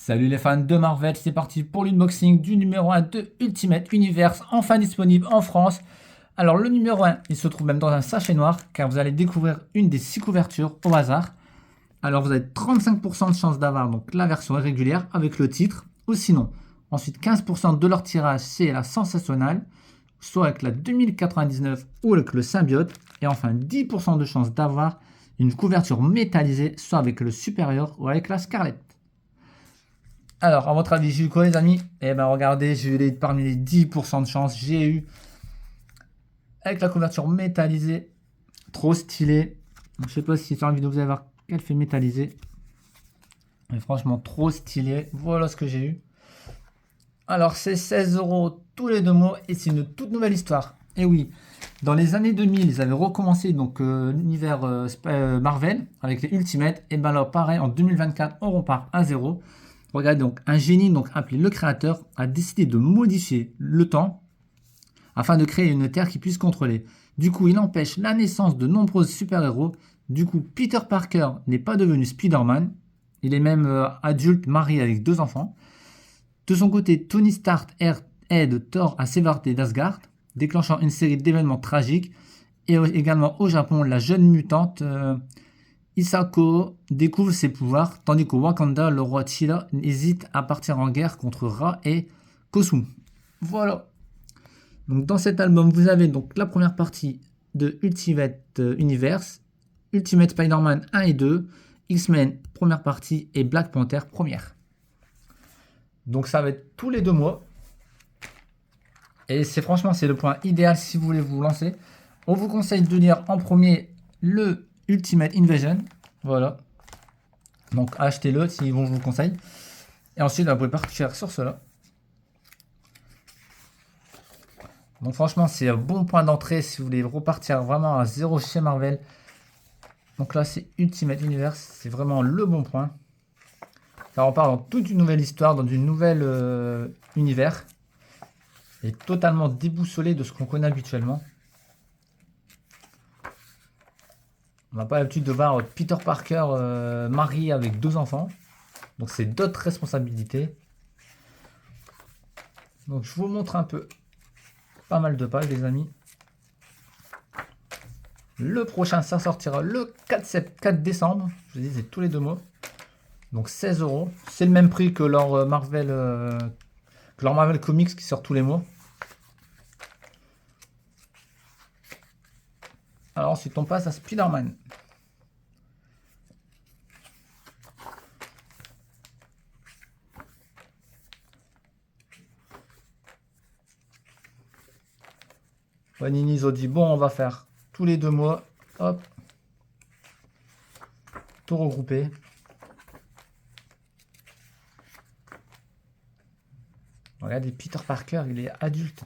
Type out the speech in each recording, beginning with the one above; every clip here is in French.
Salut les fans de Marvel, c'est parti pour l'unboxing du numéro 1 de Ultimate Universe, enfin disponible en France. Alors le numéro 1, il se trouve même dans un sachet noir, car vous allez découvrir une des 6 couvertures au hasard. Alors vous avez 35% de chance d'avoir donc la version régulière avec le titre, ou sinon, ensuite 15% de leur tirage c'est la sensationnelle, soit avec la 2099 ou avec le symbiote, et enfin 10% de chance d'avoir une couverture métallisée, soit avec le supérieur ou avec la Scarlet. Alors, à votre avis, j'ai eu quoi, les amis? Eh ben, regardez, j'ai eu parmi les 10% de chance, j'ai eu avec la couverture métallisée, trop stylé. Je sais pas si sur la vidéo vous allez voir qu'elle fait métallisée. Mais franchement, trop stylé. Voilà ce que j'ai eu. Alors, c'est 16 € tous les 2 mois et c'est une toute nouvelle histoire. Et oui, dans les années 2000, ils avaient recommencé donc l'univers Marvel avec les Ultimates. Et ben là, pareil, en 2024, on repart à zéro. Regardez donc, un génie donc appelé le créateur a décidé de modifier le temps afin de créer une Terre qui puisse contrôler. Du coup, il empêche la naissance de nombreux super-héros. Du coup, Peter Parker n'est pas devenu Spider-Man. Il est même adulte, marié avec 2 enfants. De son côté, Tony Stark aide Thor à s'évader d'Asgard, déclenchant une série d'événements tragiques. Et également au Japon, la jeune mutante Hisako découvre ses pouvoirs, tandis qu'au Wakanda, le roi T'Challa hésite à partir en guerre contre Ra et Kosu. Voilà. Donc dans cet album, vous avez donc la première partie de Ultimate Universe, Ultimate Spider-Man 1 et 2, X-Men première partie et Black Panther première. Donc ça va être tous les 2 mois. Et c'est le point idéal si vous voulez vous lancer. On vous conseille de lire en premier le Ultimate Invasion. Voilà. Donc achetez-le si bon, je vous conseille. Et ensuite, vous pouvez partir sur cela. Donc franchement, c'est un bon point d'entrée si vous voulez repartir vraiment à zéro chez Marvel. Donc là, c'est Ultimate Universe. C'est vraiment le bon point. Car on part dans toute une nouvelle histoire, dans une nouvelle univers. Et totalement déboussolé de ce qu'on connaît habituellement. On n'a pas l'habitude de voir Peter Parker marié avec 2 enfants. Donc c'est d'autres responsabilités. Donc je vous montre un peu. Pas mal de pages, les amis. Le prochain, ça sortira le 4 décembre. Je vous dis, c'est tous les 2 mois. Donc 16 €. C'est le même prix que leur Marvel Comics qui sort tous les mois. Alors ensuite, on passe à Spider-Man. Panini, ils ont dit, bon, on va faire tous les 2 mois. Hop. Tout regroupé. Regardez, Peter Parker, il est adulte.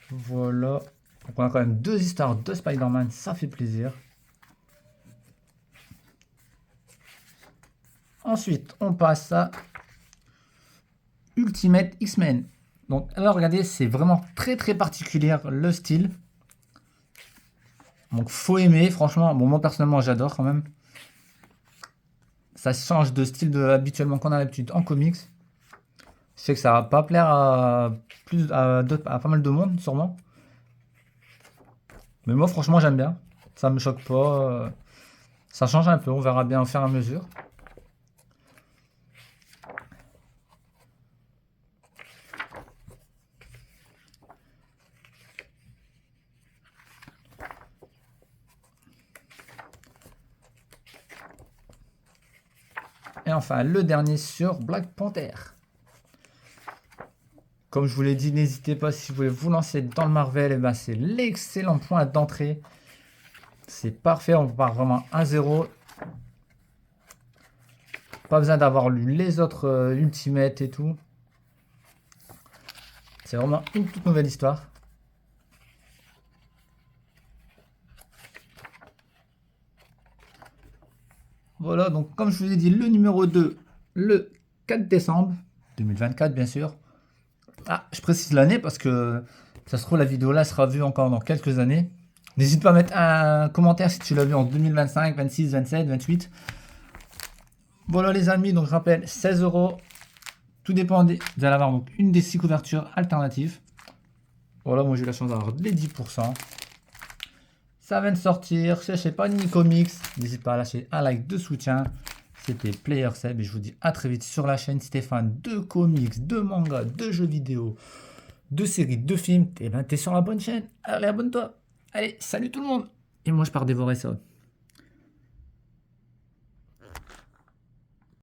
Voilà. Donc on a quand même 2 histoires de Spider-Man, ça fait plaisir. Ensuite, on passe à Ultimate X-Men. Donc là, regardez, c'est vraiment très particulier le style. Donc faut aimer, franchement. Bon, moi personnellement, j'adore quand même. Ça change de style habituellement qu'on a l'habitude en comics. Je sais que ça va pas plaire à pas mal de monde, sûrement. Mais moi, franchement, j'aime bien. Ça me choque pas. Ça change un peu, on verra bien au fur et à mesure. Et enfin, le dernier sur Black Panther. Comme je vous l'ai dit, n'hésitez pas si vous voulez vous lancer dans le Marvel, et ben c'est l'excellent point d'entrée. C'est parfait, on part vraiment à zéro. Pas besoin d'avoir lu les autres Ultimate et tout. C'est vraiment une toute nouvelle histoire. Voilà, donc comme je vous ai dit, le numéro 2, le 4 décembre 2024, bien sûr. Ah, je précise l'année parce que ça se trouve, la vidéo là sera vue encore dans quelques années. N'hésite pas à mettre un commentaire si tu l'as vu en 2025, 26, 27, 28. Voilà les amis, donc je rappelle, 16 euros. Tout dépend des... Vous allez avoir donc une des 6 couvertures alternatives. Voilà, moi j'ai eu la chance d'avoir les 10%. Ça vient de sortir, cherchez pas Panini Comics. N'hésitez pas à lâcher un like de soutien. C'était Player Seb et je vous dis à très vite sur la chaîne. Si t'es fan de comics, de mangas, de jeux vidéo, de séries, de films, t'es sur la bonne chaîne. Allez, abonne-toi. Allez, salut tout le monde. Et moi je pars dévorer ça.